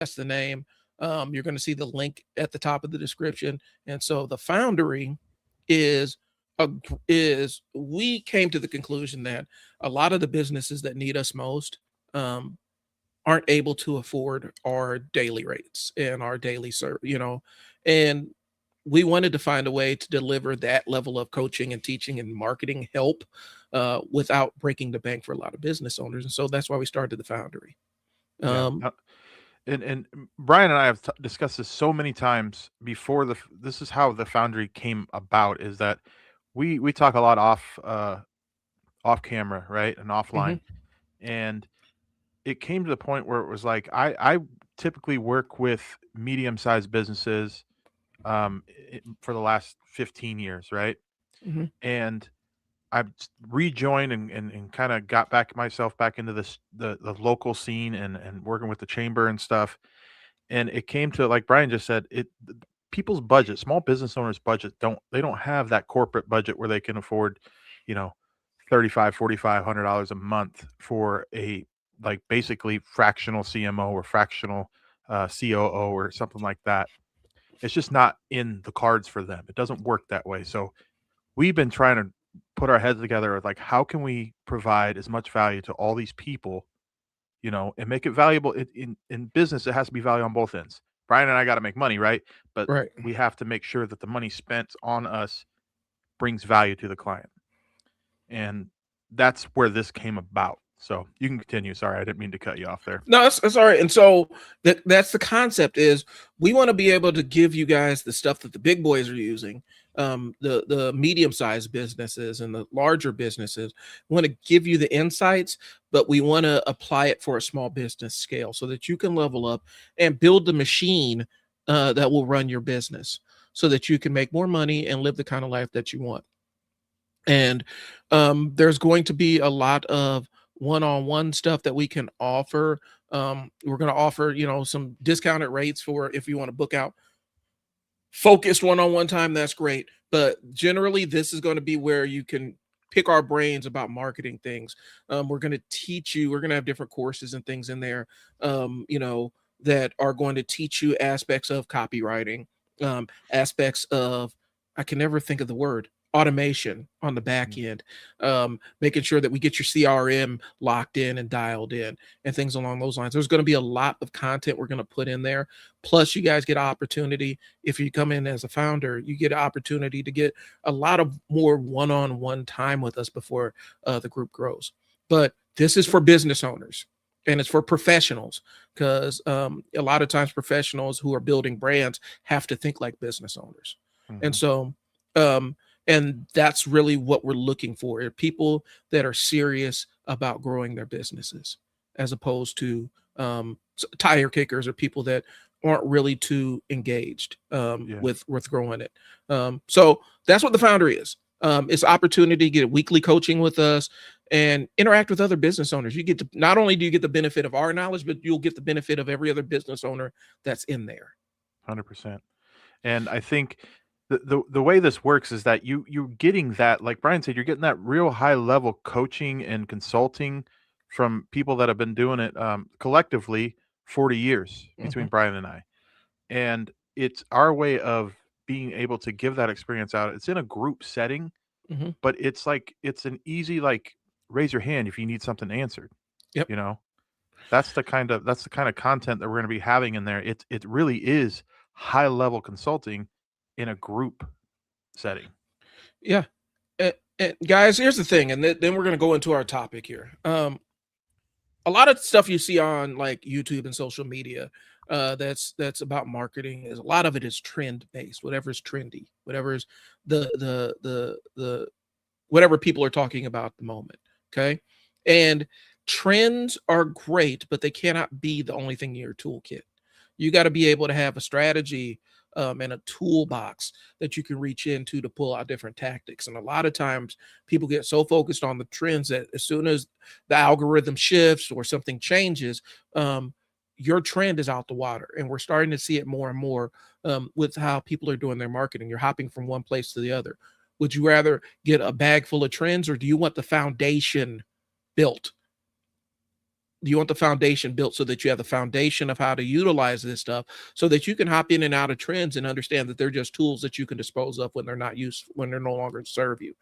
that's the name. You're going to see the link at the top of the description. And so the Foundry is we came to the conclusion that a lot of the businesses that need us most um, aren't able to afford our daily rates and our daily and we wanted to find a way to deliver that level of coaching and teaching and marketing help without breaking the bank for a lot of business owners. And so that's why we started the Foundry. Yeah. Um, And Brian and I have discussed this so many times before. This is how the Foundry came about. Is that we talk a lot off camera, right, and offline, mhm, and it came to the point where it was like I typically work with medium sized businesses for the last 15 years, right, mhm. and I've rejoined and kind of got back myself back into the local scene and working with the chamber and stuff. And it came to, like Brian just said, people's budget, small business owners' budget, don't have that corporate budget where they can afford, you know, 35, $4,500 a month for a, like, basically fractional CMO or fractional COO or something like that. It's just not in the cards for them. It doesn't work that way. So we've been trying to put our heads together with, like, how can we provide as much value to all these people, and make it valuable in business. It has to be value on both ends. Brian and I got to make money, right? But Right. we have to make sure that the money spent on us brings value to the client. And that's where this came about. So you can continue. Sorry, I didn't mean to cut you off there. No, that's all right. And so that's the concept is we want to be able to give you guys the stuff that the big boys are using, the medium sized businesses and the larger businesses. We want to give you the insights, but we want to apply it for a small business scale so that you can level up and build the machine that will run your business, so that you can make more money and live the kind of life that you want. And there's going to be a lot of one-on-one stuff that we can offer. We're going to offer, some discounted rates for if you want to book out focused one-on-one time. That's great, but generally this is going to be where you can pick our brains about marketing things. We're going to teach you. We're going to have different courses and things in there, that are going to teach you aspects of copywriting, aspects of, I can never think of the word, automation on the back Mhm. end, making sure that we get your CRM locked in and dialed in and things along those lines. There's going to be a lot of content we're going to put in there. Plus, you guys get opportunity. If you come in as a founder, you get an opportunity to get a lot of more one-on-one time with us before the group grows. But this is for business owners and it's for professionals, because a lot of times professionals who are building brands have to think like business owners. And Mhm. so, and that's really what we're looking for, are people that are serious about growing their businesses, as opposed to tire kickers or people that aren't really too engaged Yeah. with growing it. So that's what the Foundry is. It's opportunity to get weekly coaching with us and interact with other business owners. You get to, not only do you get the benefit of our knowledge, but you'll get the benefit of every other business owner that's in there. 100%. And I think the way this works is that you're getting that, like Brian said, you're getting that real high level coaching and consulting from people that have been doing it collectively 40 years between Mhm, Brian and I. And it's our way of being able to give that experience out. It's in a group setting, mhm. but it's like it's an easy, like, raise your hand if you need something answered, Yep. you know? That's the kind of content that we're going to be having in there. It really is high level consulting in a group setting. Yeah. And guys, here's the thing, and then we're going to go into our topic here. A lot of stuff you see on like YouTube and social media, that's about marketing, is a lot of it is trend based. Whatever's trendy, whatever's the whatever people are talking about at the moment. Okay, and trends are great, but they cannot be the only thing in your toolkit. You got to be able to have a strategy and a toolbox that you can reach into to pull out different tactics. And a lot of times people get so focused on the trends that as soon as the algorithm shifts or something changes, your trend is out the water. And we're starting to see it more and more with how people are doing their marketing. You're hopping from one place to the other. Would you rather get a bag full of trends, or do you want the foundation built? You want the foundation built so that you have the foundation of how to utilize this stuff so that you can hop in and out of trends and understand that they're just tools that you can dispose of when they're not used, when they're no longer serve you.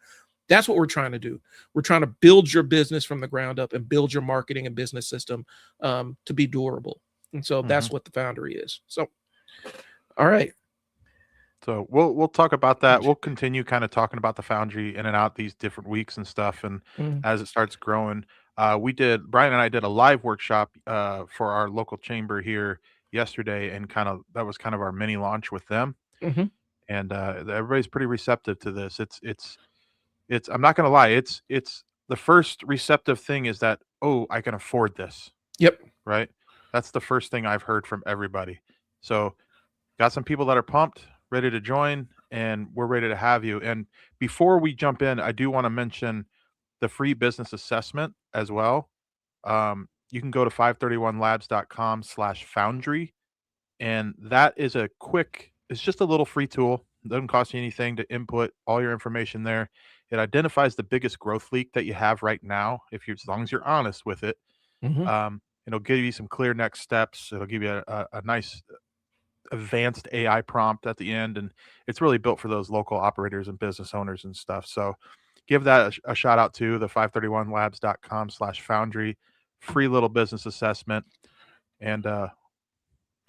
That's what we're trying to do. We're trying to build your business from the ground up and build your marketing and business system to be durable. And so that's what the Foundry is. So, all right. So we'll talk about that. We'll continue kind of talking about the Foundry in and out these different weeks and stuff, and Mm, as it starts growing, Brian and I did a live workshop for our local chamber here yesterday, and that was kind of our mini launch with them, mhm. and everybody's pretty receptive to this. It's I'm not gonna lie, it's the first receptive thing is that, oh, I can afford this, Yep. right? That's the first thing I've heard from everybody. So got some people that are pumped, ready to join, and we're ready to have you. And before we jump in, I do want to mention the free business assessment as well. You can go to 531labs.com/foundry, and that is it's just a little free tool. It doesn't cost you anything to input all your information there. It identifies the biggest growth leak that you have right now, as long as you're honest with it. Mhm. It'll give you some clear next steps. It'll give you a nice advanced AI prompt at the end, and it's really built for those local operators and business owners and stuff. So give that a shout out to the 531labs.com/foundry, free little business assessment. And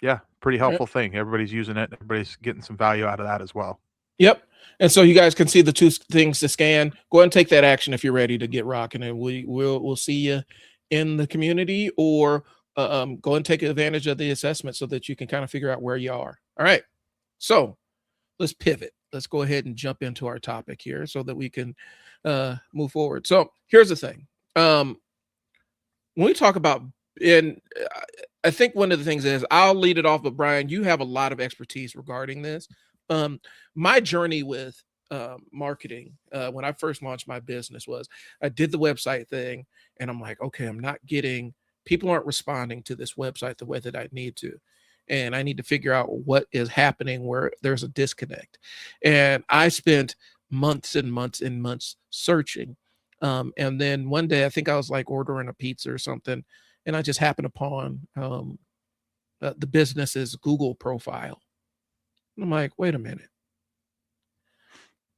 yeah, pretty helpful thing. Everybody's using it. Everybody's getting some value out of that as well. Yep. And so you guys can see the two things to scan. Go ahead and take that action if you're ready to get rocking, and we'll see you in the community, or go and take advantage of the assessment so that you can kind of figure out where you are. All right. So let's pivot. Let's go ahead and jump into our topic here so that we can move forward. So here's the thing. When we talk about, and I think one of the things is, I'll lead it off, but Brian, you have a lot of expertise regarding this. Um, my journey with marketing when I first launched my business was, I did the website thing, and I'm like, okay, people aren't responding to this website the way that I need to. And I need to figure out what is happening where there's a disconnect. And I spent months and months and months searching. And then one day, I think I was like ordering a pizza or something, and I just happened upon the business's Google profile. And I'm like, wait a minute.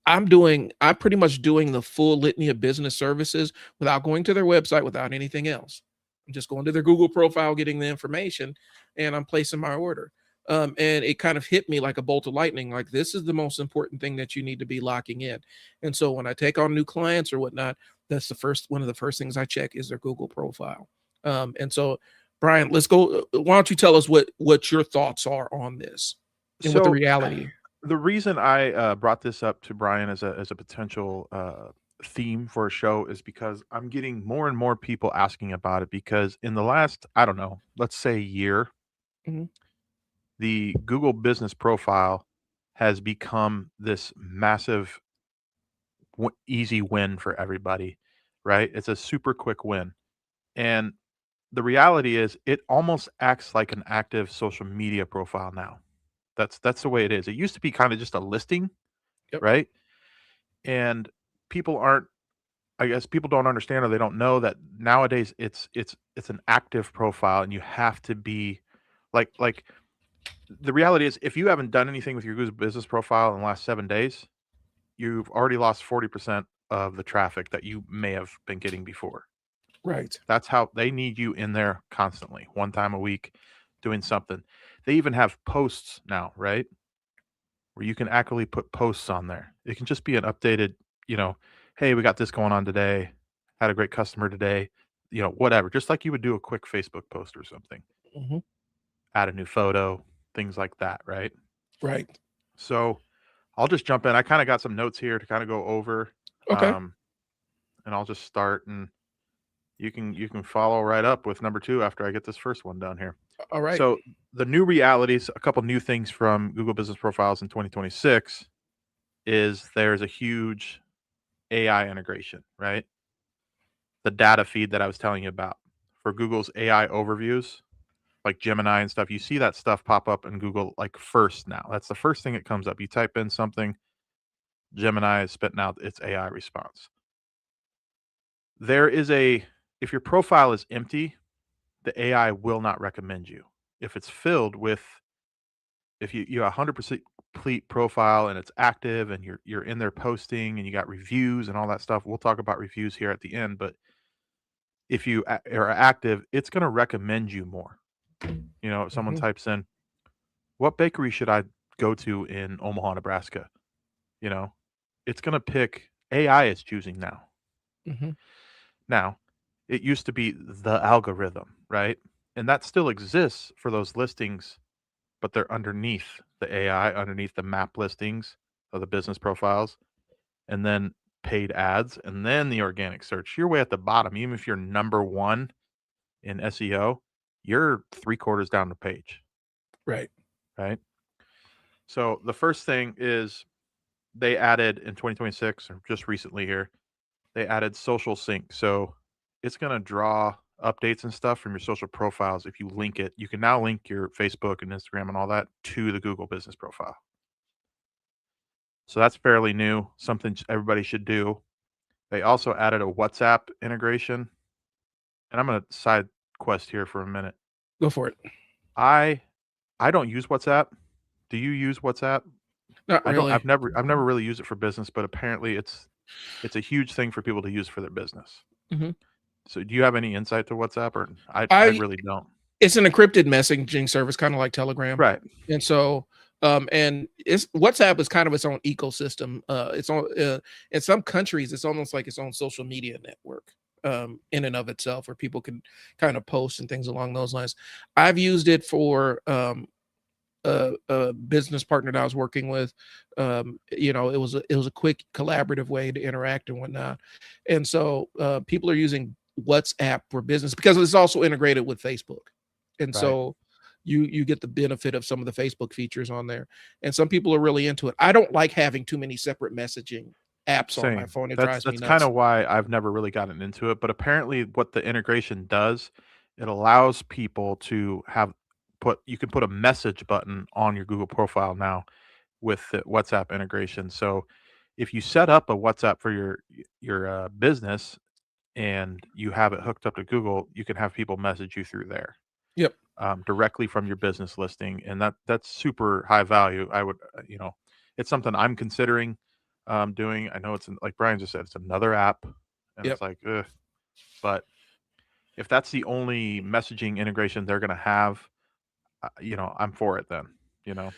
I'm pretty much doing the full litany of business services without going to their website, without anything else. I'm just going to their Google profile, getting the information, and I'm placing my order. And it kind of hit me like a bolt of lightning. Like, this is the most important thing that you need to be locking in. And so when I take on new clients or whatnot, that's one of the first things I check is their Google profile. And so, Brian, let's go. Why don't you tell us what your thoughts are on this and what the So reality? the reason I brought this up to Brian as a potential theme for a show is because I'm getting more and more people asking about it, because in the last, I don't know, let's say year, Mhm. the Google business profile has become this massive easy win for everybody, right? It's a super quick win. And the reality is, it almost acts like an active social media profile now. That's the way it is. It used to be kind of just a listing, Yep. right? And people aren't I guess people don't understand, or they don't know that nowadays it's an active profile, and you have to be like the reality is, if you haven't done anything with your Google business profile in the last 7 days, you've already lost 40% of the traffic that you may have been getting before. Right. That's how they need you in there constantly, one time a week, doing something. They even have posts now, right? Where you can actually put posts on there. It can just be an updated, you know, hey, we got this going on today. Had a great customer today, whatever. Just like you would do a quick Facebook post or something. Mhm. Add a new photo, things like that, right? Right. So I'll just jump in. I kind of got some notes here to kind of go over, Okay. um, and I'll just start, and you can follow right up with number two after I get this first one down here. All right. So the new realities, a couple new things from Google Business Profiles in 2026 is there's a huge AI integration, right? The data feed that I was telling you about for Google's AI overviews, like Gemini and stuff. You see that stuff pop up in Google like first now. That's the first thing that comes up. You type in something, Gemini is spitting out its AI response. There is if your profile is empty, the AI will not recommend you. If it's filled with, if you 100% complete profile and it's active and you're in there posting and you got reviews and all that stuff. We'll talk about reviews here at the end, but if you are active, it's going to recommend you more. You know, if someone Hmm. types in, what bakery should I go to in Omaha, Nebraska? You know, it's going to pick, AI is choosing now. Hmm. Now, it used to be the algorithm, right? And that still exists for those listings, but they're underneath the AI, underneath the map listings of the business profiles, and then paid ads, and then the organic search. You're way at the bottom. Even if you're number one in SEO, you're three quarters down the page, Right. right? So the first thing is they added in 2026, or just recently here, they added social sync. So it's going to draw updates and stuff from your social profiles. If you link it, you can now link your Facebook and Instagram and all that to the Google business profile. So that's fairly new, something everybody should do. They also added a WhatsApp integration. And I'm going to side quest here for a minute. Go for it. I I don't use WhatsApp. Do you use WhatsApp? Not I don't. really. I've never really used it for business, but apparently it's a huge thing for people to use for their business. Hmm. So do you have any insight to WhatsApp, or I I really don't. It's an encrypted messaging service, kind of like Telegram, Right. and so and it's WhatsApp is kind of its own ecosystem. It's on in some countries, it's almost like its own social media network in and of itself, where people can kind of post and things along those lines. I've used it for a business partner that I was working with. It was a quick collaborative way to interact and whatnot, and so people are using WhatsApp for business because it's also integrated with Facebook, and Right. so you get the benefit of some of the Facebook features on there, and some people are really into it. I don't like having too many separate messaging apps on my Same. phone. It That's drives me that's kind nuts. of why I've never really gotten into it. But apparently, what the integration does, it allows people to have put you can put a message button on your Google profile now with the WhatsApp integration. So if you set up a WhatsApp for your business and you have it hooked up to Google, you can have people message you through there, Yep. directly from your business listing, and that's super high value. I would, it's something I'm considering doing. I know like Brian just said, it's another app, and Yep. it's like, ugh. But if that's the only messaging integration they're going to have, I'm for it then. You know,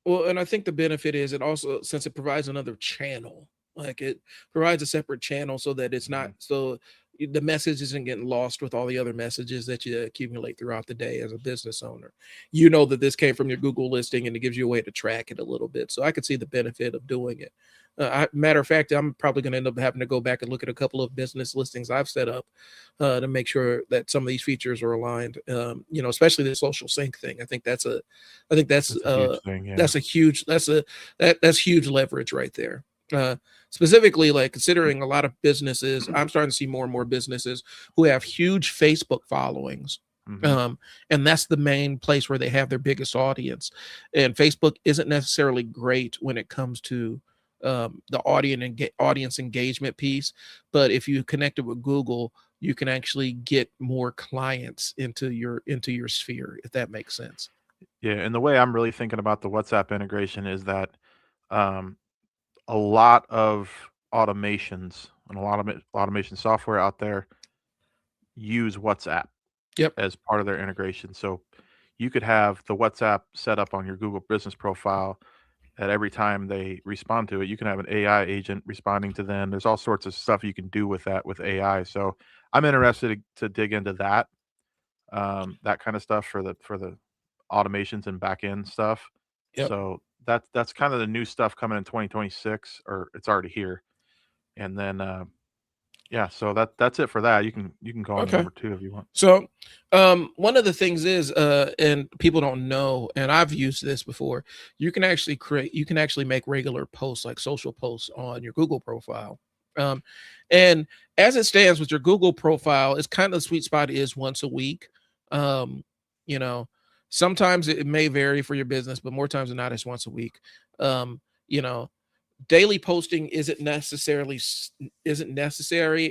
Well, and I think the benefit is it also, since it provides another channel, like it provides a separate channel so that it's not Mhm. so the message isn't getting lost with all the other messages that you accumulate throughout the day as a business owner. You know that this came from your Google listing and it gives you a way to track it a little bit. So I could see the benefit of doing it. Matter of fact, I'm probably going to end up having to go back and look at a couple of business listings I've set up to make sure that some of these features are aligned. Especially the social sync thing. I think That's a huge thing. Yeah. that's a huge that's huge leverage right there. Specifically, like considering a lot of businesses, I'm starting to see more and more businesses who have huge Facebook followings. Hmm. Um, and that's the main place where they have their biggest audience. And Facebook isn't necessarily great when it comes to the audience engagement piece. But if you connect it with Google, you can actually get more clients into your sphere, if that makes sense. Yeah, and the way I'm really thinking about the WhatsApp integration is that um, a lot of automations and a lot of automation software out there use WhatsApp Yep. as part of their integration. So you could have the WhatsApp set up on your Google business profile that every time they respond to it, you can have an AI agent responding to them. There's all sorts of stuff you can do with that with AI. So I'm interested to dig into that kind of stuff for the automations and back end stuff. Yep. So that's kind of the new stuff coming in 2026, or it's already here. And then yeah, so that's it for that. You can go on to Okay. number two if you want. So, one of the things is, and people don't know, and I've used this before, you can actually make regular posts, like social posts on your Google profile. Um, and as it stands with your Google profile, it's kind of the sweet spot is once a week. Um, you know, Sometimes it may vary for your business, but more times than not, it's once a week. Um, you know, Daily posting isn't necessary,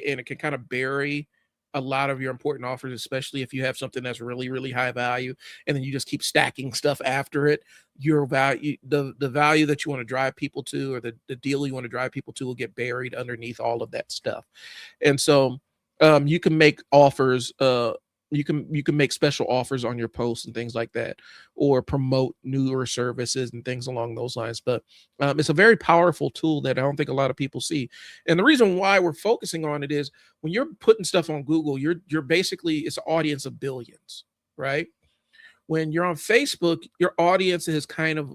and it can kind of vary a lot of your important offers, especially if you have something that's really, really high value, and then you just keep stacking stuff after it. Your value, the value that you want to drive people to, or the deal you want to drive people to, will get buried underneath all of that stuff. And so you can make offers, you can make special offers on your posts and things like that, or promote newer services and things along those lines. But it's a very powerful tool that I don't think a lot of people see. And the reason why we're focusing on it is when you're putting stuff on Google, you're basically, it's an audience of billions, right? When you're on Facebook, your audience is kind of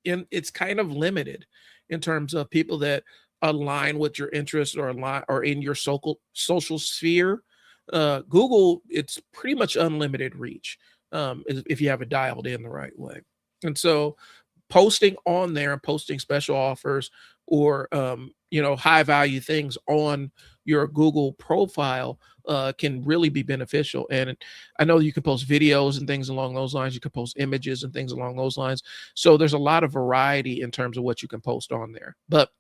it's kind of limited in terms of people that align with your interests or align or in your social sphere. Google, it's pretty much unlimited reach, if you have it dialed in the right way. And so posting on there and posting special offers, or high value things on your Google profile can really be beneficial. And I know you can post videos and things along those lines. You can post images and things along those lines. So there's a lot of variety in terms of what you can post on there. But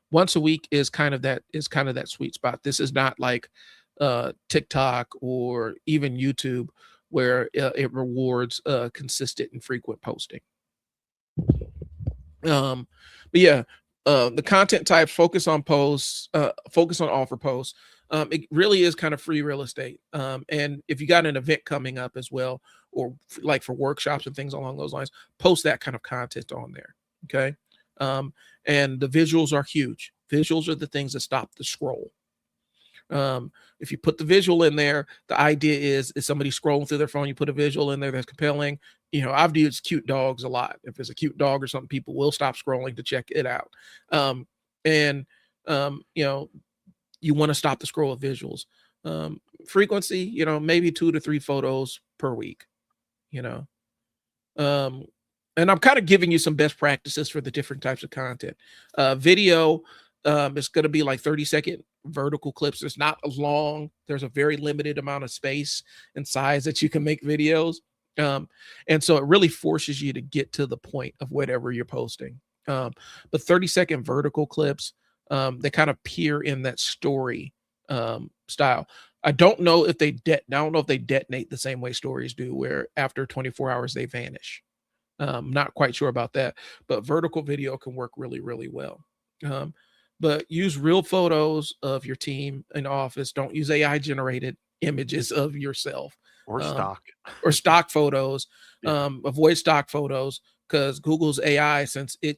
once a week is kind of that sweet spot. This is not like TikTok or even YouTube, where it rewards consistent and frequent posting. But yeah, the content types, focus on posts, focus on offer posts. It really is kind of free real estate. And if you got an event coming up as well, or like for workshops and things along those lines, post that kind of content on there. Okay. And the visuals are huge. Visuals are the things that stop the scroll. If you put the visual in there, the idea is somebody scrolling through their phone, you put a visual in there that's compelling. I've used cute dogs a lot. If it's a cute dog or something, people will stop scrolling to check it out. And you want to stop the scroll of visuals. Frequency, maybe 2 to 3 photos per week. And I'm kind of giving you some best practices for the different types of content. Video, it's going to be like 30-second vertical clips. It's not long. There's a very limited amount of space and size that you can make videos. And so it really forces you to get to the point of whatever you're posting. But 30-second vertical clips, they kind of peer in that story style. I don't know if they detonate the same way stories do, where after 24 hours they vanish. Not quite sure about that, but vertical video can work really, really well. But use real photos of your team in office. Don't use AI generated images of yourself or stock photos. Yeah. Avoid stock photos, because Google's AI, since it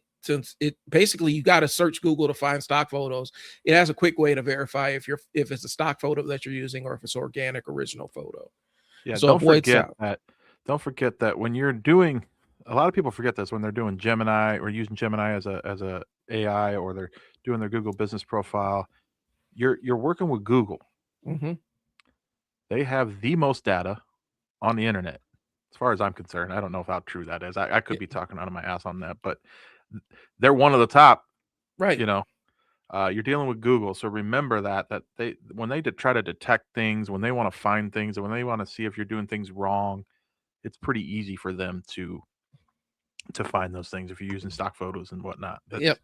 basically, you got to search Google to find stock photos. It has a quick way to verify if it's a stock photo that you're using, or if it's organic original photo. Yeah, So don't forget that when you're doing, a lot of people forget this when they're doing Gemini or using Gemini as a AI, or they're doing their Google business profile. You're working with Google. Mm-hmm. They have the most data on the internet, as far as I'm concerned. I don't know how true that is. I could be talking out of my ass on that, but they're one of the top. Right. You're dealing with Google, so remember that they, when they try to detect things, when they want to find things, and when they want to see if you're doing things wrong, it's pretty easy for them to find those things if you're using stock photos and whatnot. That's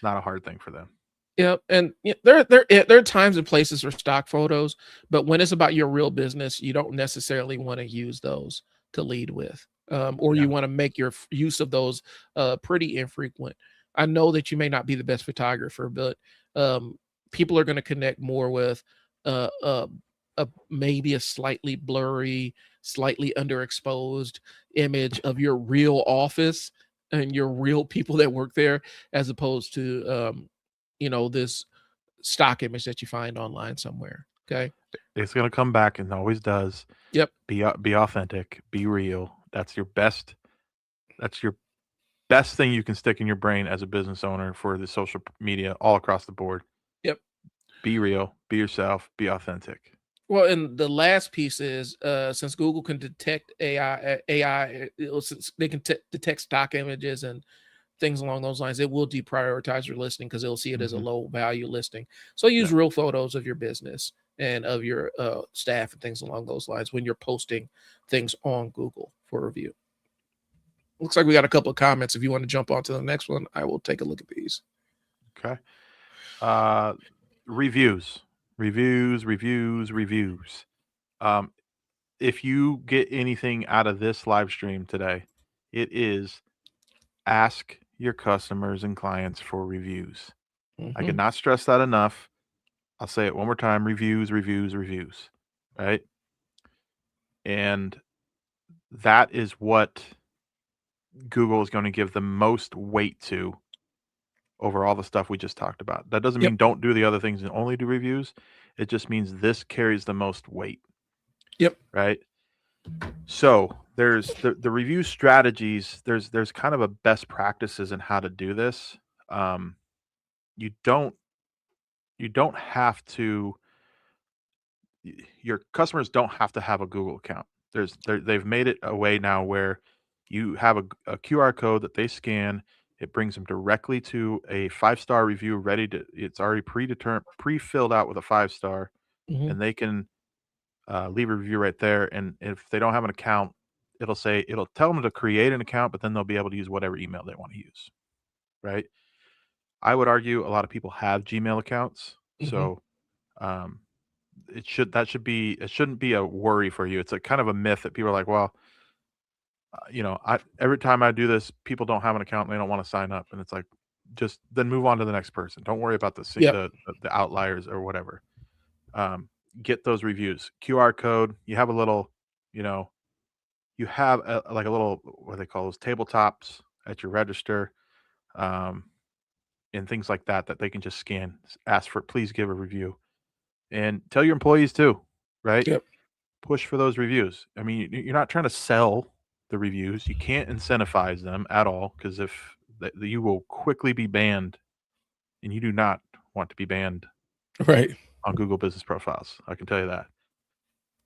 not a hard thing for them. Yeah, and there are times and places for stock photos, but when it's about your real business, you don't necessarily want to use those to lead with, or you want to make your use of those pretty infrequent. I know that you may not be the best photographer, but people are going to connect more with maybe a slightly blurry, slightly underexposed image of your real office and your real people that work there, as opposed to this stock image that you find online somewhere. Okay. It's going to come back, and always does. Yep. Be authentic, be real. That's your best thing you can stick in your brain as a business owner for the social media all across the board. Yep. Be real, be yourself, be authentic. Well, and the last piece is, since Google can detect AI, since they can detect stock images and things along those lines, it will deprioritize your listing, because it'll see it as a low value listing. So use real photos of your business and of your staff and things along those lines when you're posting things on Google for review. Looks like we got a couple of comments. If you want to jump on to the next one, I will take a look at these. Okay. Reviews. Reviews, reviews, reviews. Um, if you get anything out of this live stream today, it is ask your customers and clients for reviews. I Hmm. cannot stress that enough. I'll say it one more time, reviews, reviews, reviews, right? And that is what Google is gonna give the most weight to over all the stuff we just talked about. That doesn't Yep. mean don't do the other things and only do reviews. It just means this carries the most weight, Yep. right? So, there's the review strategies, there's kind of a best practices in how to do this. Um, you don't you don't have to your customers don't have to have a Google account. They've made it a way now where you have a QR code that they scan. It brings them directly to a 5-star review ready to it's already predetermined pre-filled out with a 5-star, Hmm. and they can leave a review right there. And if they don't have an account, it'll tell them to create an account, but then they'll be able to use whatever email they want to use, right? I would argue a lot of people have Gmail accounts, Hmm. so um, it shouldn't be a worry for you. It's a kind of a myth that people are like, well, I every time I do this, people don't have an account and they don't want to sign up, and it's like, just then move on to the next person. Don't worry about Yep. the outliers or whatever. Get those reviews. QR code. You have a little, you know, you have like a little what do they call those tabletops at your register, um, and things like that that they can just scan. Ask for please give a review, and tell your employees too, right? Yep. Push for those reviews. I mean, you're not trying to sell the reviews. You can't incentivize them at all because if you will quickly be banned, and you do not want to be banned Right. on Google Business Profiles. I can tell you that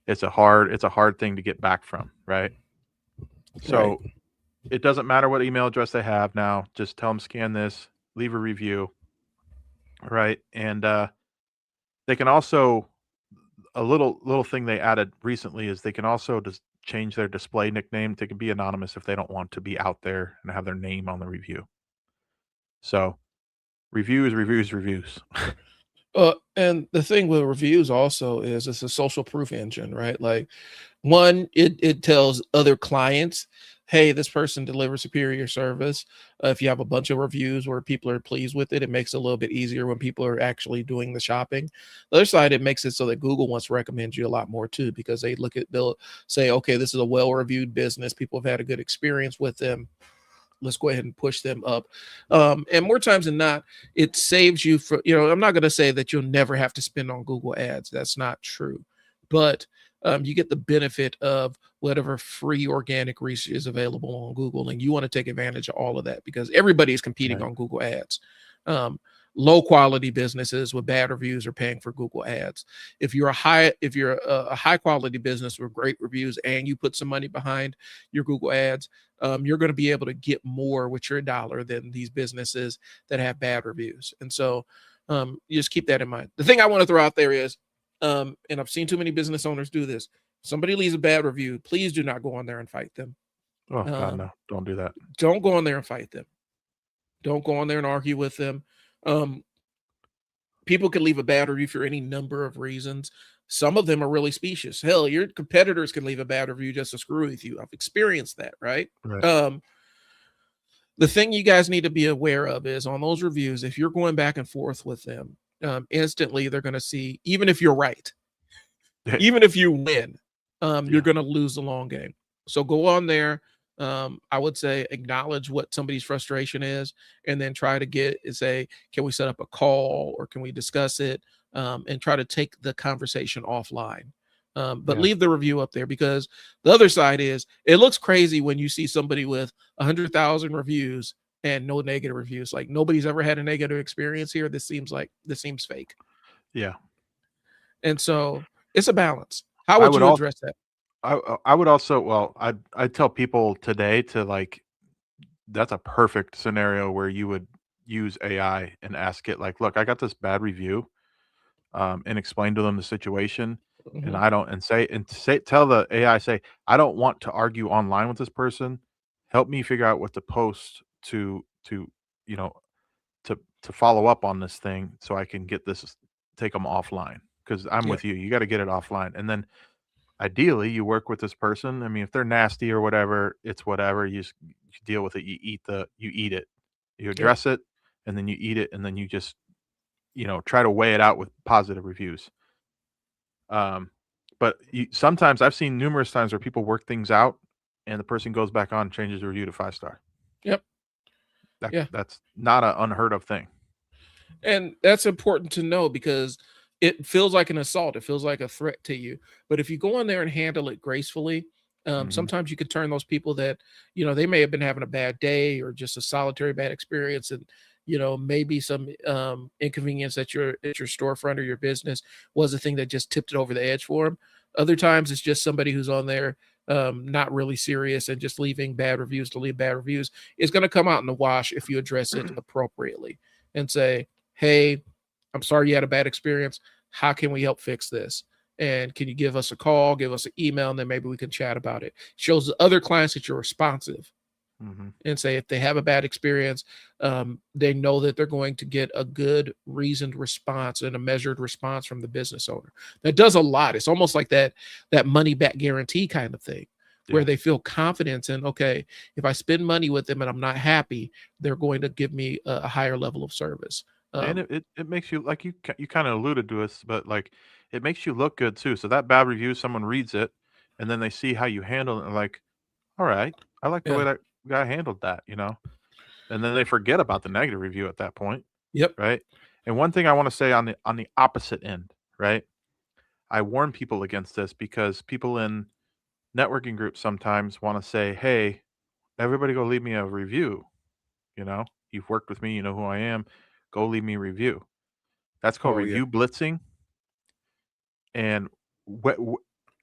it's a hard thing to get back from, right? Right. So it doesn't matter what email address they have now. Just tell them scan this, leave a review, right? And they can also a little thing they added recently is they can also just change their display nickname. They can be anonymous if they don't want to be out there and have their name on the review. So reviews, reviews, reviews. And the thing with reviews also is it's a social proof engine, right? Like, one, it tells other clients, hey, this person delivers superior service. If you have a bunch of reviews where people are pleased with it, it makes it a little bit easier when people are actually doing the shopping. The other side, it makes it so that Google wants to recommend you a lot more too, because they'll say, okay, this is a well-reviewed business. People have had a good experience with them. Let's go ahead and push them up. And more times than not, it saves you for, I'm not going to say that you'll never have to spend on Google ads. That's not true. But you get the benefit of whatever free organic reach is available on Google. And you want to take advantage of all of that because everybody is competing Right. on Google ads. Low quality businesses with bad reviews are paying for Google ads. If you're a high quality business with great reviews and you put some money behind your Google ads, you're going to be able to get more with your dollar than these businesses that have bad reviews. And so you just keep that in mind. The thing I want to throw out there is, and I've seen too many business owners do this. Somebody leaves a bad review, please do not go on there and fight them. Oh God, Um, no! Don't do that. don't go on there and fight them. Don't go on there and argue with them. Um, People can leave a bad review for any number of reasons. Some of them are really specious. Hell, your competitors can leave a bad review just to screw with you. I've experienced that, right? Right. Um, the thing you guys need to be aware of is on those reviews, if you're going back and forth with them, instantly they're going to see, even if you're right, even if you win, you're Yeah. going to lose the long game. So go on there. I would say acknowledge what somebody's frustration is, and then try to say, can we set up a call or can we discuss it, and try to take the conversation offline. But Yeah. leave the review up there because the other side is it looks crazy when you see somebody with 100,000 reviews and no negative reviews. Like nobody's ever had a negative experience here. This seems fake. Yeah. And so it's a balance. How I would would you also address that? I would also well, I'd tell people today to like that's a perfect scenario where you would use AI and ask it like, "Look, I got this bad review," and explain to them the situation, and Mhm. I don't and say tell the AI, say, "I don't want to argue online with this person. Help me figure out what to post you know, to follow up on this thing so I can get this take them offline. because I'm Yep. with you. You got to get it offline, and then ideally you work with this person. I mean, if they're nasty or whatever, it's whatever. You deal with it. You eat it. You Yep. address it, and then you eat it, and then you just try to weigh it out with positive reviews. Um, but sometimes I've seen numerous times where people work things out, and the person goes back on and changes the review to 5 star. Yep. Yeah. That's not an unheard of thing. And that's important to know because it feels like an assault. It feels like a threat to you. But if you go in there and handle it gracefully, Hmm. sometimes you can turn those people that, they may have been having a bad day or just a solitary bad experience. And, maybe some inconvenience at your storefront or your business was the thing that just tipped it over the edge for them. Other times it's just somebody who's on there not really serious and just leaving bad reviews to leave bad reviews. It's going to come out in the wash if you address it appropriately and say, hey, I'm sorry you had a bad experience. How can we help fix this? And can you give us a call, give us an email, and then maybe we can chat about it. Shows the other clients that you're responsive Hmm. and say if they have a bad experience, they know that they're going to get a good reasoned response and a measured response from the business owner. That does a lot. It's almost like that money back guarantee kind of thing where Yeah. they feel confidence in, okay, if I spend money with them and I'm not happy, they're going to give me a higher level of service. And um, it makes you like you kind of alluded to us, but like it makes you look good too. So that bad review, someone reads it, and then they see how you handle it, and like, all right, I like the way yeah. that guy handled that, and then they forget about the negative review at that point, Yep. right? And one thing I want to say on the opposite end, right? I warn people against this because people in networking groups sometimes want to say, "Hey, everybody, go leave me a review." You've worked with me, you know who I am. Go leave me a review. That's called Oh yeah. review blitzing, and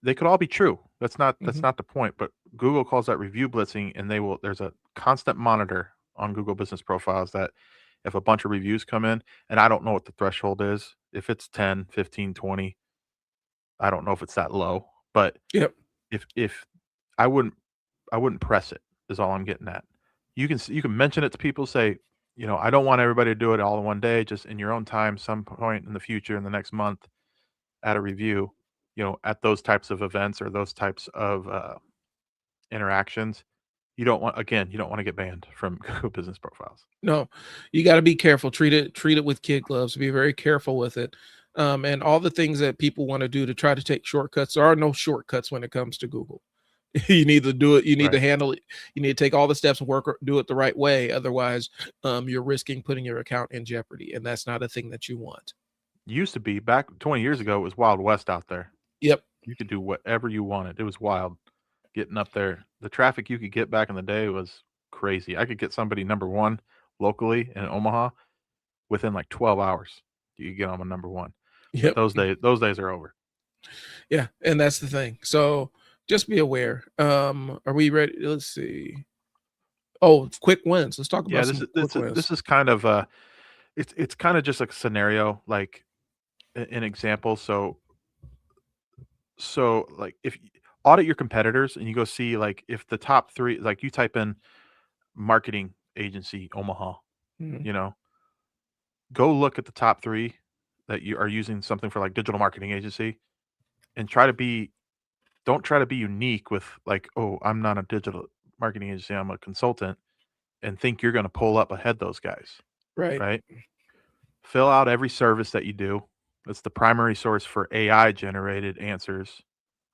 they could all be true. That's Hmm. not the point. But Google calls that review blitzing, and there's a constant monitor on Google Business Profiles that if a bunch of reviews come in, and I don't know what the threshold is, if it's 10, 15, 20, I don't know if it's that low, but Yep. if I wouldn't I wouldn't press it is all I'm getting at. You can mention it to people, say, I don't want everybody to do it all in one day, just in your own time, some point in the future, in the next month, at a review, at those types of events or those types of interactions. You don't want to get banned from Google Business Profiles. No, you got to be careful. Treat it with kid gloves. Be very careful with it. And all the things that people want to do to try to take shortcuts. There are no shortcuts when it comes to Google. You need to do it. You need to Right. handle it. You need to take all the steps and do it the right way. Otherwise, you're risking putting your account in jeopardy, and that's not a thing that you want. Used to be back 20 years ago, it was Wild West out there. Yep. You could do whatever you wanted. It was wild getting up there. The traffic you could get back in the day was crazy. I could get somebody number one locally in Omaha within like 12 hours. You could get them a number one. But Yep. those days are over. Yeah, and that's the thing. So just be aware. Are we ready? Let's see. Oh, quick wins. Let's talk Yeah, about some quick wins. this is kind of it's kind of just a scenario, like an example. So like if audit your competitors and you go see like if the top 3, like you type in marketing agency Omaha, Mhm. you know, go look at the top 3 that you are using something for like digital marketing agency, and don't try to be unique with like, "Oh, I'm not a digital marketing agency, I'm a consultant," and think you're gonna pull up ahead those guys, Right. right? Fill out every service that you do. It's the primary source for AI generated answers,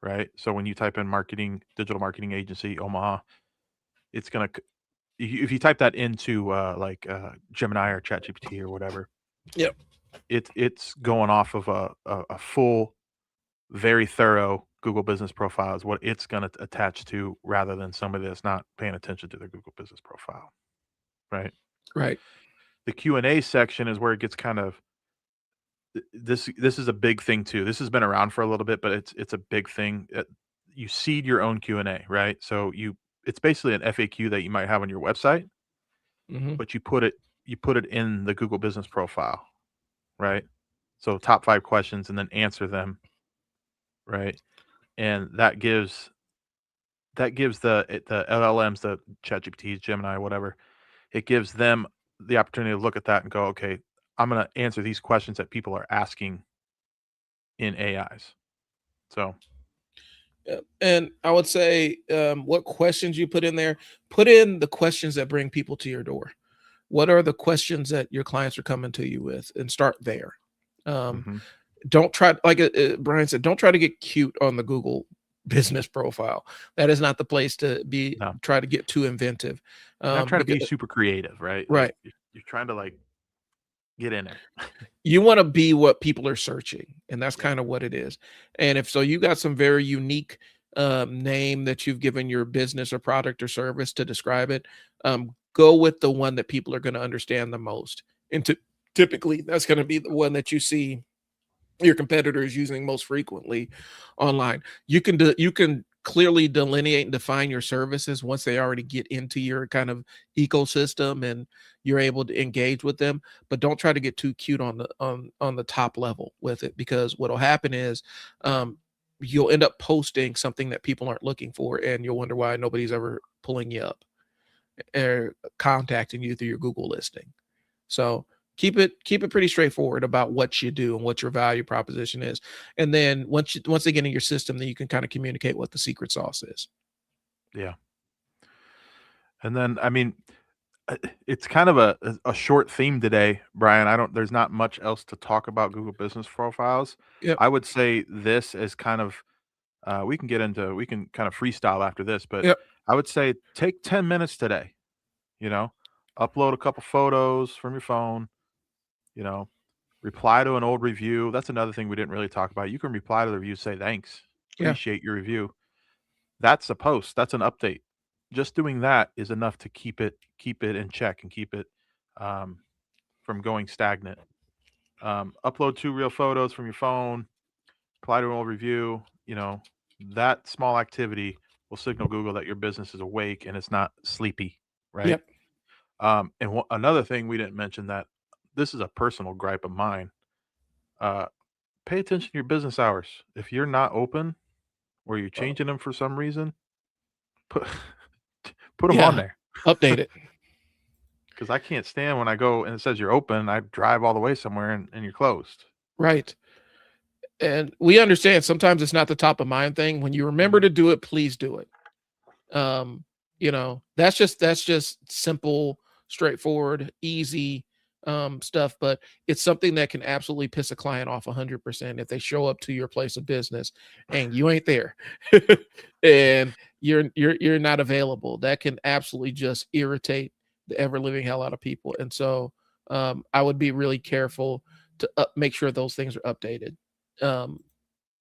right? So when you type in marketing, digital marketing agency, Omaha, it's gonna if you type that into Gemini or ChatGPT or whatever, Yep. it's going off of a full, very thorough Google Business Profile is what it's going to attach to, rather than somebody that's not paying attention to their Google Business Profile, right? Right. The Q&A section is where it gets kind of this is a big thing too. This has been around for a little bit, but it's a big thing. You seed your own Q&A, right? So it's basically an FAQ that you might have on your website, Hmm. but you put it in the Google Business Profile, right? So top 5 questions and then answer them, right? And that gives the LLMs, the ChatGPTs, Gemini, whatever, it gives them the opportunity to look at that and go, okay, I'm going to answer these questions that people are asking in AIs. So Yeah. And I would say, what questions you put in there, put in the questions that bring people to your door. What are the questions that your clients are coming to you with, and start there. Um, mhm, don't try, like Brian said, don't try to get cute on the Google business profile. That is not the place to be. no, Try to get too inventive. not trying to Because be super creative, right? Like right, you're trying to like get in there. you want to be what people are searching, and that's Yeah. kind of what it is. And if so, you got some very unique name that you've given your business or product or service to describe it. Go with the one that people are going to understand the most, and typically that's going to be the one that you see your competitor is using most frequently online. You can clearly delineate and define your services once they already get into your kind of ecosystem and you're able to engage with them. But don't try to get too cute on the top level with it, because what'll happen is you'll end up posting something that people aren't looking for, and you'll wonder why nobody's ever pulling you up or contacting you through your Google listing. So keep it pretty straightforward about what you do and what your value proposition is. And then once they get in your system, then you can kind of communicate what the secret sauce is. Yeah. And then I mean, it's kind of a short theme today, Brian. I don't There's not much else to talk about Google Business Profiles. Yep. I would say this is kind of we can kind of freestyle after this, but Yep. I would say take 10 minutes today, you know, upload a couple photos from your phone, you know, reply to an old review. That's another thing we didn't really talk about. You can reply to the review, say thanks, Yeah. appreciate your review. That's a post, that's an update. Just doing that is enough to keep it in check and keep it um, from going stagnant. Upload 2 real photos from your phone, apply to an old review, you know, that small activity will signal Google that your business is awake and it's not sleepy, right? Yep. And another thing we didn't mention, that this is a personal gripe of mine. Uh, Pay attention to your business hours. If you're not open or you're changing them for some reason, put put them on Yeah. there. Update it. Because I can't stand when I go and it says you're open. I drive all the way somewhere and you're closed. Right. And we understand sometimes it's not the top of mind thing. When you remember Mhm. to do it, please do it. um that's just simple, straightforward, easy stuff, but it's something that can absolutely piss a client off 100% if they show up to your place of business and you ain't there. And you're not available. That can absolutely just irritate the ever living hell out of people. And so I would be really careful to make sure those things are updated. um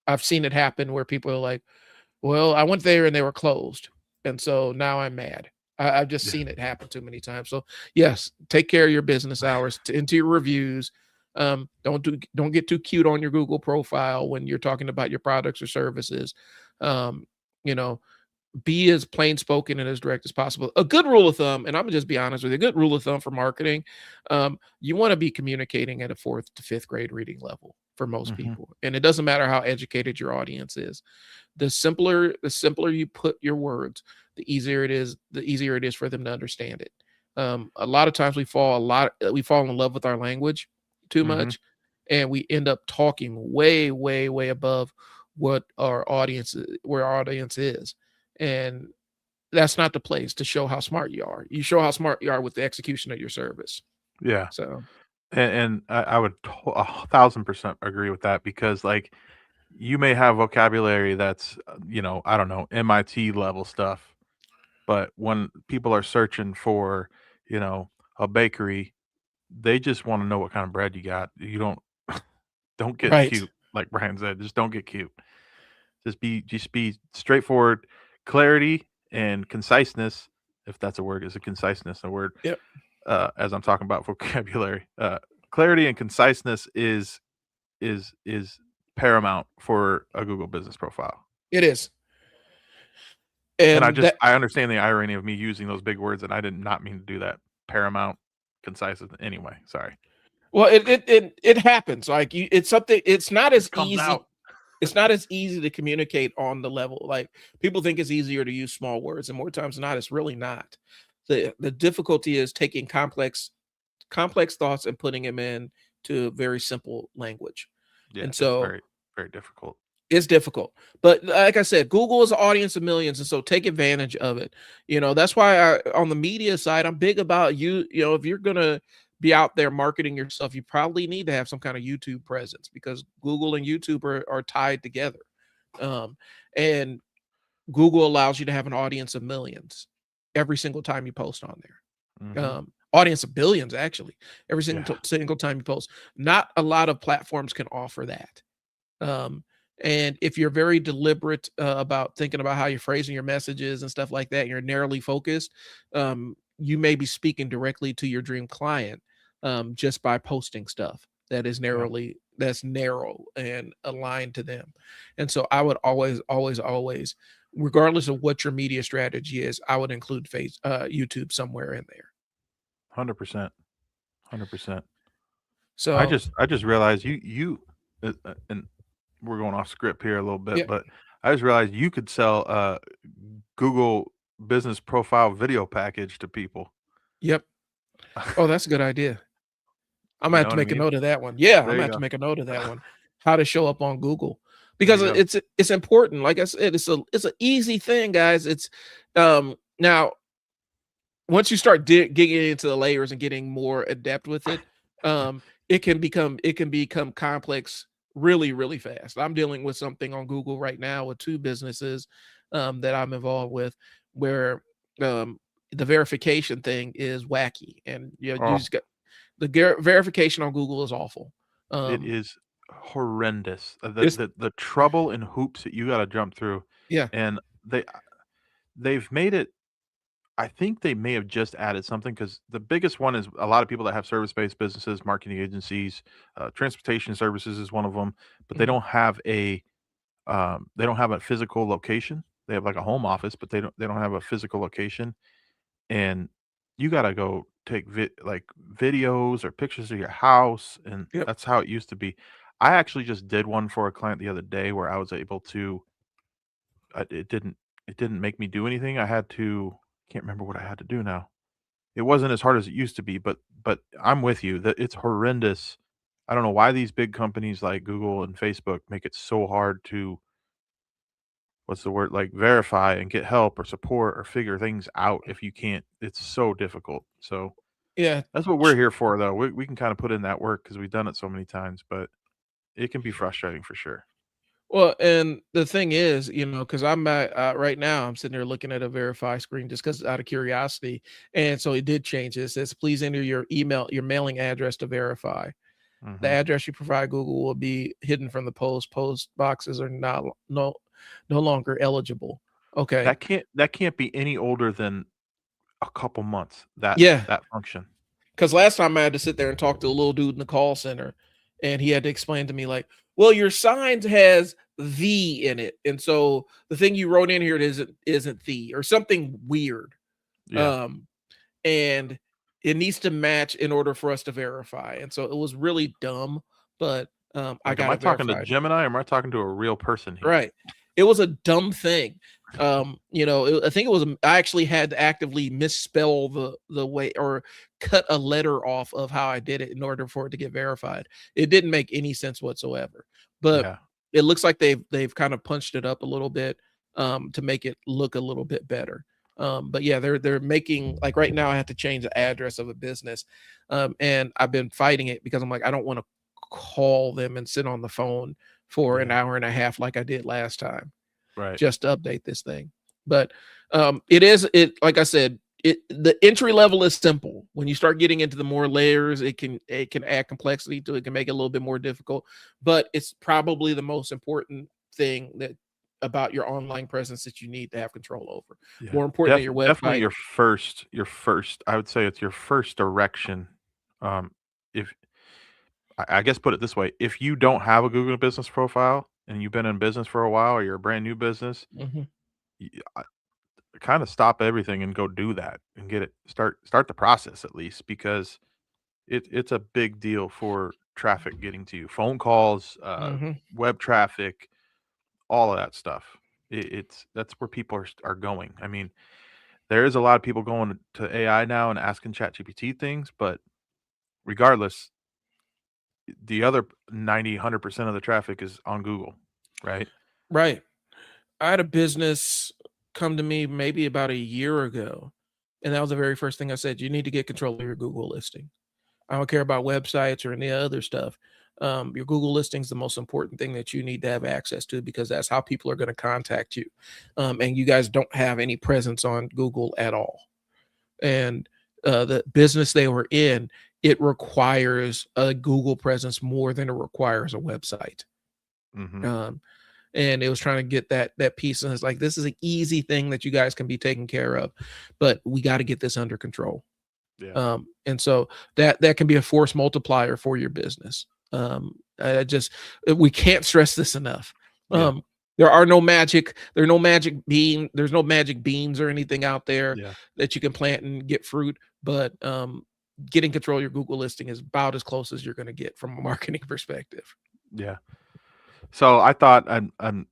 I've seen it happen where people are like, well, I went there and they were closed, and so now I'm mad. I've just Yeah. seen it happen too many times. So yes, take care of your business hours into your reviews. Don't get too cute on your Google profile when you're talking about your products or services. Um, you know, be as plain spoken and as direct as possible. A good rule of thumb, and I'm gonna just be honest with you, a good rule of thumb for marketing, you want to be communicating at a fourth to fifth grade reading level for most Mhm. people, and it doesn't matter how educated your audience is. The simpler you put your words, the easier it is for them to understand it. A lot of times we fall in love with our language too Mhm. much, and we end up talking way, way, way above what where our audience is. And that's not the place to show how smart you are. You show how smart you are with the execution of your service. Yeah. So And I would 1,000% agree with that because, like, you may have vocabulary that's, I don't know, MIT level stuff, but when people are searching for, you know, a bakery, they just wanna know what kind of bread you got. You don't get right. cute, like Brian said, just don't get cute. Just be straightforward. Clarity and conciseness, if that's a word, is a conciseness a word? Yep. As I'm talking about vocabulary, clarity and conciseness is paramount for a Google business profile. It is. And And that I understand the irony of me using those big words, and I did not mean to do that. Paramount, concise. Anyway, sorry. well, it happens. Like it's something. It's not as Just comes easy. out. It's not as easy to communicate on the level. Like people think it's easier to use small words, and more times than not, it's really not. The difficulty is taking complex thoughts and putting them in to very simple language. Yeah, And it's so very. very difficult. It's difficult, but like I said, Google is an audience of millions, and so take advantage of it. That's why on the media side, I'm big about if you're gonna be out there marketing yourself, you probably need to have some kind of YouTube presence because Google and YouTube are tied together. Um, and Google allows you to have an audience of millions every single time you post on there. Hmm. Audience of billions, actually, every Yeah, single time you post. Not a lot of platforms can offer that. Um, and if you're very deliberate about thinking about how you're phrasing your messages and stuff like that, and you're narrowly focused, you may be speaking directly to your dream client just by posting stuff that is yeah, that's narrow and aligned to them. And so I would always, always, always, regardless of what your media strategy is, I would include YouTube somewhere in there. 100%, 100%. So I just realized and we're going off script here a little bit, yeah, but I just realized you could sell a Google Business Profile video package to people. yep. Oh, that's a good idea. I'm gonna You have know to what I make a mean? note of that one. Yeah, I'm There gonna you have to go. make a note of that one. How to show up on Google There because you go. it's important. Like I said, it's an easy thing, guys. It's now once you start digging into the layers and getting more adept with it, it can become complex really really fast. I'm dealing with something on Google right now with two businesses that I'm involved with where um, the verification thing is wacky, and you Oh, just got the verification on Google is awful. it Um, is horrendous. it's The trouble and hoops that you gotta jump through, yeah, and they've made it. I think they may have just added something because the biggest one is a lot of people that have service-based businesses, marketing agencies, transportation services is one of them, but mhm, they don't have a physical location. They have like a home office, but they don't have a physical location, and you gotta go take like videos or pictures of your house, and yep, that's how it used to be. I actually just did one for a client the other day where I was able to. It didn't make me do anything. I had to. Can't remember what I had to do now. It wasn't as hard as it used to be, but I'm with you that it's horrendous. I don't know why these big companies like Google and Facebook make it so hard to what's the word, like, verify and get help or support or figure things out if you can't. It's so difficult. So, yeah. that's what we're here for, though. We can kinda put in that work because 'cause we've done it so many times, but it can be frustrating for sure. Well, and the thing is, because I'm at, right now, I'm sitting there looking at a verify screen just because out of curiosity, and so it did change. It says, "Please enter your mailing address to verify. The Mhm. address you provide Google will be hidden from the post. Post boxes are not no longer eligible." Okay, That can't be any older than a couple months, yeah, that function. because last time I had to sit there and talk to a little dude in the call center, and he had to explain to me like, "Well, your sign has the in it, and so the thing you wrote in here isn't the or something weird, Yeah. um, and it needs to match in order for us to verify." And so it was really dumb, but I Like, am got I it talking to verified. Gemini or am I talking to a real person here? Right. It was a dumb thing. I think it was I actually had to actively misspell the way or cut a letter off of how I did it in order for it to get verified. It didn't make any sense whatsoever. But Yeah. it looks like they've kind of punched it up a little bit to make it look a little bit better. But yeah, they're making like right now I have to change the address of a business. And I've been fighting it because I'm like, I don't want to call them and sit on the phone for an Yeah. hour and a half like I did last time Right. just to update this thing. But it like I said, the entry level is simple. When you start getting into the more layers, it can add complexity to it, can make it a little bit more difficult. But it's probably the most important thing that about your online presence that you need to have control over. Yeah. More important than your Definitely website. your first, I would say it's your first direction. If I guess put it this way, if you don't have a Google Business Profile and you've been in business for a while or you're a brand new business, Mhm. kinda stop everything and go do that and get it start the process at least because it's a big deal for traffic getting to you. Phone calls, Mhm. web traffic, all of that stuff. It's that's where people are going. I mean, there is a lot of people going to AI now and asking ChatGPT things, but regardless, the other 90, 100% of the traffic is on Google, right? Right. I had a business come to me maybe about a year ago, and that was the very first thing I said. You need to get control of your Google listing. I don't care about websites or any other stuff. Your Google listing is the most important thing that you need to have access to, because that's how people are going to contact you. And you guys don't have any presence on Google at all. And the business they were in, it requires a Google presence more than it requires a website. Mm-hmm. Um, and it was trying to get that piece, and it's like, this is an easy thing that you guys can be taken care of, but we got to get this under control. Yeah. And so that can be a force multiplier for your business. We can't stress this enough. Yeah. There's no magic beans or anything out there Yeah. that you can plant and get fruit, but getting control of your Google listing is about as close as you're going to get from a marketing perspective. Yeah. So I thought I'm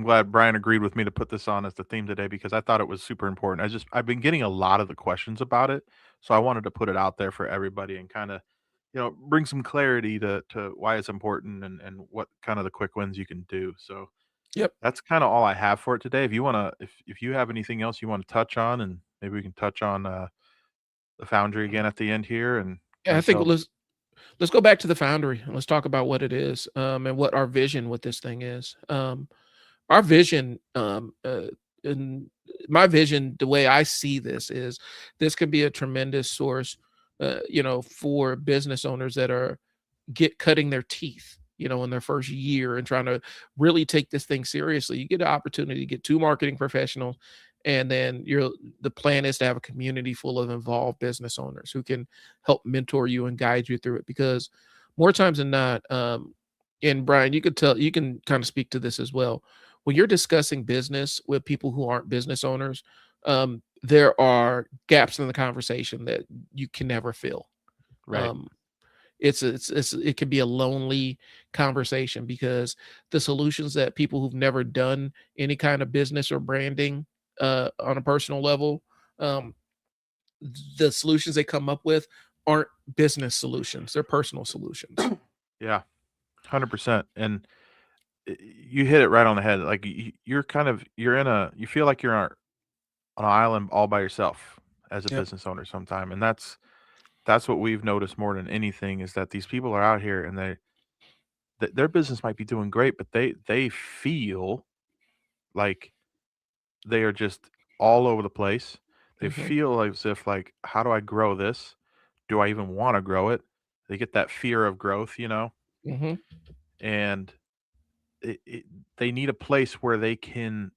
glad Brian agreed with me to put this on as the theme today, because I thought it was super important. I've been getting a lot of the questions about it, so I wanted to put it out there for everybody and kind of, bring some clarity to why it's important and what kind of the quick wins you can do. So Yep. that's kind of all I have for it today. If you want to, if you have anything else you want to touch on, and maybe we can touch on the Foundry again at the end here, and Yeah, kind I of think tell. let's go back to the Foundry and let's talk about what it is, and what our vision with this thing is. Our vision, and my vision, the way I see this is, this could be a tremendous source, for business owners that are cutting their teeth, in their first year and trying to really take this thing seriously. You get an opportunity to get two marketing professionals, and then the plan is to have a community full of involved business owners who can help mentor you and guide you through it. Because more times than not, and Brian, you can kind of speak to this as well. When you're discussing business with people who aren't business owners, there are gaps in the conversation that you can never fill. Right. Um, it can be a lonely conversation, because the solutions that people who've never done any kind of business or branding on a personal level, um, the solutions they come up with aren't business solutions; they're personal solutions. Yeah. 100%. And you hit it right on the head. Like you feel like you're on an island all by yourself as a Yep. business owner sometime, and that's what we've noticed more than anything, is that these people are out here and their business might be doing great, but they feel like they are just all over the place. They Hmm. feel as if, like, how do I grow this? Do I even want to grow it? They get that fear of growth, Hmm. and they need a place where they can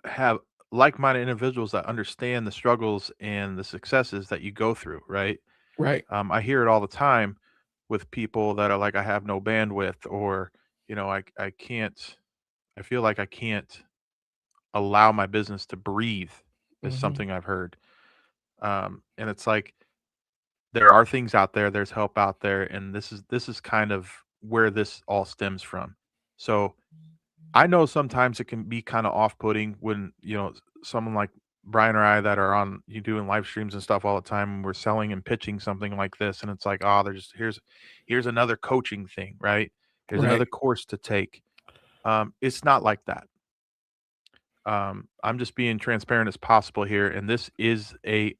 have like-minded individuals that understand the struggles and the successes that you go through, right? Right. I hear it all the time with people that are like, I have no bandwidth, or I can't. I feel like I can't allow my business to breathe. Is Hmm. something I've heard, and it's like there are things out there. There's help out there, and this is kind of where this all stems from. So I know sometimes it can be kind of off-putting when, someone like Brian or I that are on you doing live streams and stuff all the time, and we're selling and pitching something like this, and it's like, oh, there's here's another coaching thing, right? Here's Right. another course to take. It's not like that. I'm just being transparent as possible here, and this is an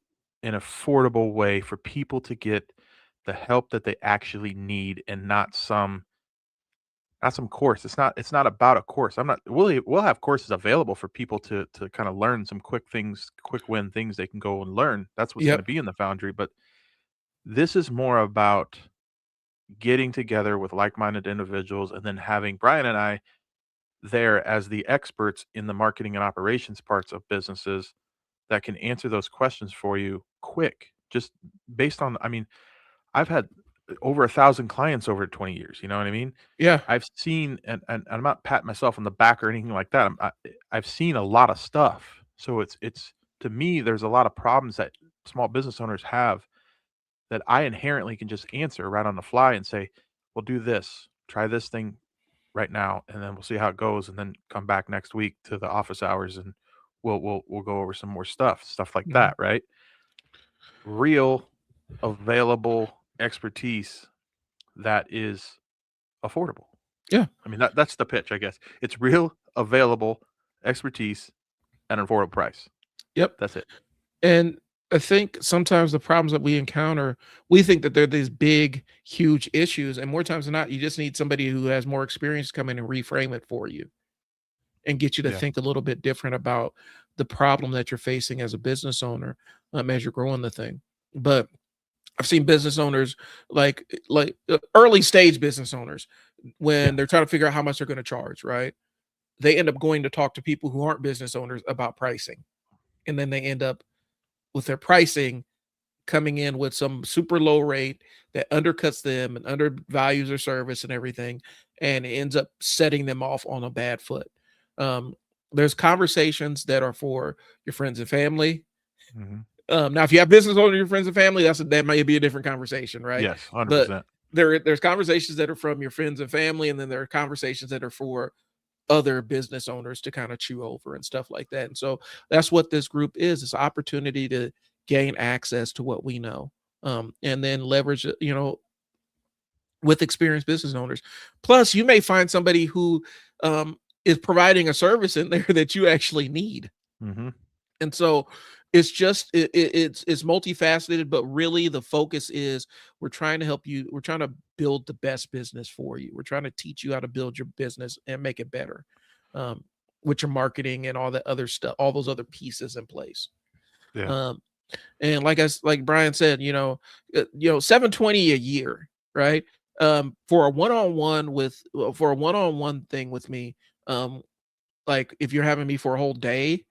affordable way for people to get the help that they actually need, and not some course. It's not about a course. I'm not we'll have courses available for people to kind of learn some quick things, quick win things they can go and learn. That's what's going to Yep. be in the Foundry, but this is more about getting together with like-minded individuals, and then having Brian and I there as the experts in the marketing and operations parts of businesses that can answer those questions for you quick. Just based on, I mean, I've had over 1,000 clients over 20 years, you know what I mean? Yeah. I've seen, and I'm not patting myself on the back or anything like that. I've seen a lot of stuff. So it's to me, there's a lot of problems that small business owners have that I inherently can just answer right on the fly and say, "Well, do this, try this thing right now, and then we'll see how it goes, and then come back next week to the office hours, and we'll go over some more stuff like Mhm. that." Right? Real available expertise that is affordable. Yeah. I mean, that's the pitch, I guess. It's real, available expertise at an affordable price. Yep. That's it. And I think sometimes the problems that we encounter, we think that they're these big, huge issues, and more times than not, you just need somebody who has more experience to come in and reframe it for you and get you to Yeah. think a little bit different about the problem that you're facing as a business owner, as you're growing the thing. But I've seen business owners early stage business owners Yeah. when they're trying to figure out how much they're going to charge, right? They end up going to talk to people who aren't business owners about pricing. And then they end up with their pricing coming in with some super low rate that undercuts them and undervalues their service and everything, and it ends up setting them off on a bad foot. Um, there's conversations that are for your friends and family. Mhm. Now, if you have business owners, your friends and family, that may be a different conversation, right? Yes, But 100%. there's conversations that are from your friends and family, and then there are conversations that are for other business owners to kind of chew over and stuff like that. And so that's what this group is. It's an opportunity to gain access to what we know, and then leverage it, with experienced business owners. Plus, you may find somebody who is providing a service in there that you actually need. Mhm. And so it's just it's multifaceted, but really the focus is we're trying to help you. We're trying to build the best business for you. We're trying to teach you how to build your business and make it better, um, with your marketing and all that other stuff, all those other pieces in place. Yeah. Um, and like Brian said, 720 a year, right? For a one-on-one for a one-on-one thing with me, um, like if you're having me for a whole day,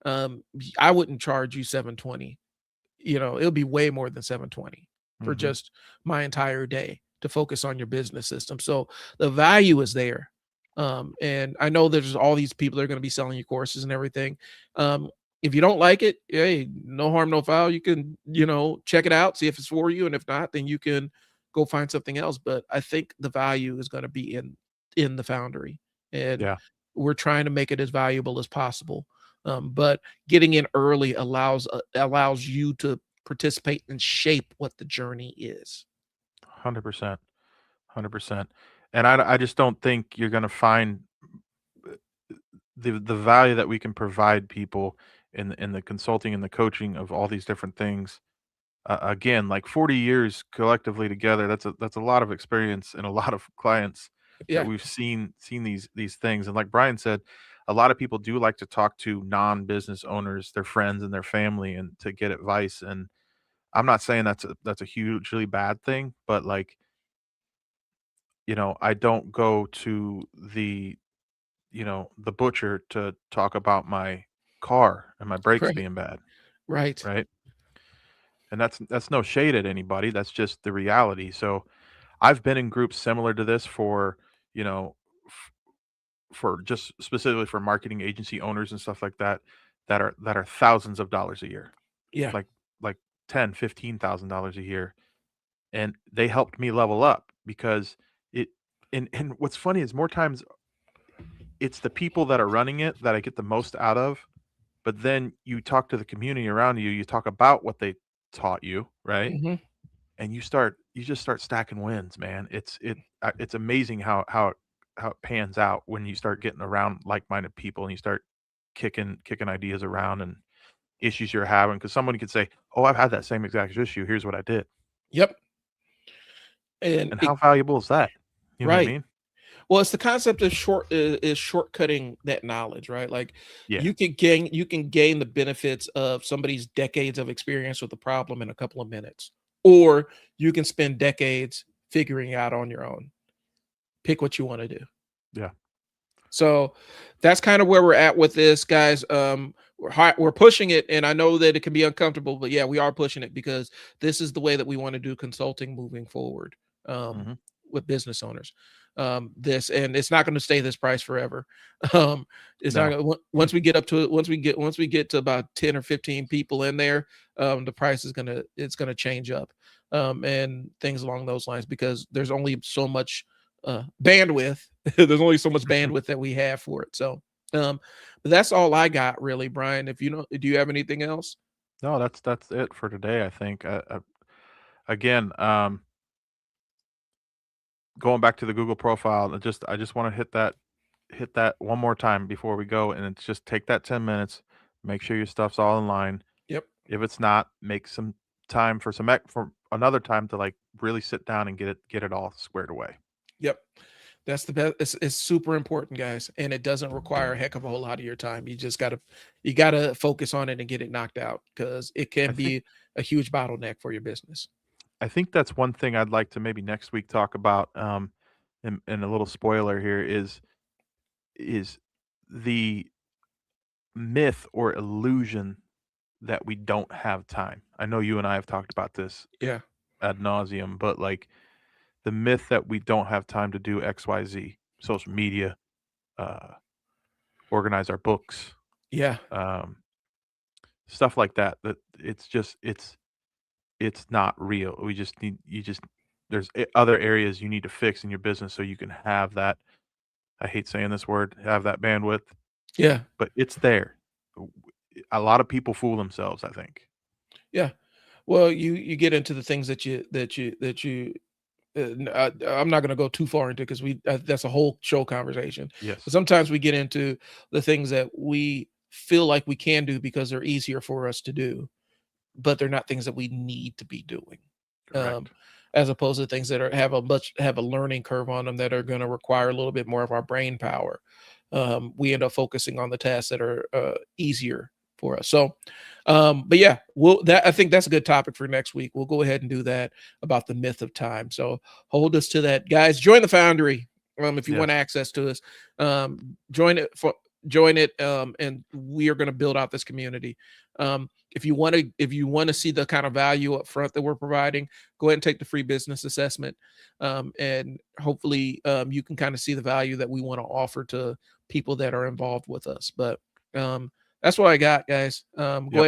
I wouldn't charge you 720. It'll be way more than 720 for Mhm. just my entire day to focus on your business system. So the value is there. And I know there's all these people that are going to be selling you courses and everything. If you don't like it, hey, no harm, no foul. You can, check it out, see if it's for you. And if not, then you can go find something else. But I think the value is going to be in the Foundry. And Yeah. we're trying to make it as valuable as possible. But getting in early allows you to participate and shape what the journey is. 100%. 100%. And I just don't think you're gonna find uh, the value that we can provide people in the consulting and the coaching of all these different things. Again, like 40 years collectively together, that's a lot of experience and a lot of clients that Yeah. we've seen these things. And like Brian said, a lot of people do like to talk to non-business owners, their friends and their family, and to get advice. And I'm not saying that's a hugely bad thing, but like, I don't go to the butcher to talk about my car and my brakes Right. being bad, Right. right? And that's no shade at anybody. That's just the reality. So I've been in groups similar to this for, you know, f- for just specifically for marketing agency owners and stuff like that that are thousands of dollars a year, Yeah. like like 10, $15,000 a year, and they helped me level up because it and what's funny is more times it's the people that are running it that I get the most out of, but then you talk to the community around you, you talk about what they taught you, right? Mhm. And you just start stacking wins, man. It's amazing how it pans out when you start getting around like-minded people and you start kicking ideas around and issues you're having because somebody could say, "Oh, I've had that same exact issue. Here's what I did." Yep. And And how valuable is that? You know what I right. mean? Well, it's the concept of is shortcutting that knowledge, right? Like Yeah. you can gain the benefits of somebody's decades of experience with the problem in a couple of minutes, or you can spend decades figuring it out on your own. Pick what you want to do. Yeah. So that's kind of where we're at with this, guys. We're pushing it, and I know that it can be uncomfortable, but yeah, we are pushing it because this is the way that we want to do consulting moving forward, um, Mhm. with business owners. This and it's not going to stay this price forever. Um, it's not No. gonna, once we get up to it. Once we get to about 10 or 15 people in there, the price is gonna change up, and things along those lines because there's only so much bandwidth. There's only so much bandwidth that we have for it. So, but that's all I got really, Brian. If you know, do you have anything else? No, that's it for today, I think. Again, going back to the Google profile, I just want to hit that one more time before we go, and it's just take that 10 minutes, make sure your stuff's all in line. Yep. If it's not, make some time for for another time to like really sit down and get it all squared away. Yep. That's the best. It's super important, guys, and it doesn't require a heck of a whole lot of your time. You gotta focus on it and get it knocked out because it I can think be a huge bottleneck for your business. I think that's one thing I'd like to maybe next week talk about. And a little spoiler here is the myth or illusion that we don't have time. I know you and I have talked about this Yeah. ad nauseum, but like the myth that we don't have time to do XYZ, social media, uh, organize our books, Yeah. um, stuff like that. That it's just it's not real. We just need you just there's other areas you need to fix in your business so you can have that. I hate saying this word, have that bandwidth, Yeah. but it's there. A lot of people fool themselves, I think. Yeah. Well, you get into the things I'm not going to go too far into because we that's a whole show conversation. But Yes, sometimes we get into the things that we feel like we can do because they're easier for us to do, but they're not things that we need to be doing. Um, correct. as opposed to things that have a learning curve on them that are going to require a little bit more of our brain power. We end up focusing on the tasks that are easier for us. So, but yeah, I think that's a good topic for next week. We'll go ahead and do that about the myth of time. So hold us to that, guys. Join the Foundry. If you want Yes. access to us, join it. And we are going to build out this community. If you want to see the kind of value up front that we're providing, go ahead and take the free business assessment. And hopefully you can kind of see the value that we want to offer to people that are involved with us. But that's what I got, guys. Yep. Go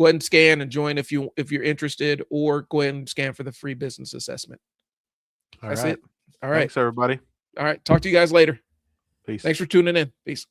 ahead and scan and join if you're interested, or go ahead and scan for the free business assessment. All That's right. it. All right. Thanks, everybody. All right. Talk to you guys later. Peace. Thanks for tuning in. Peace.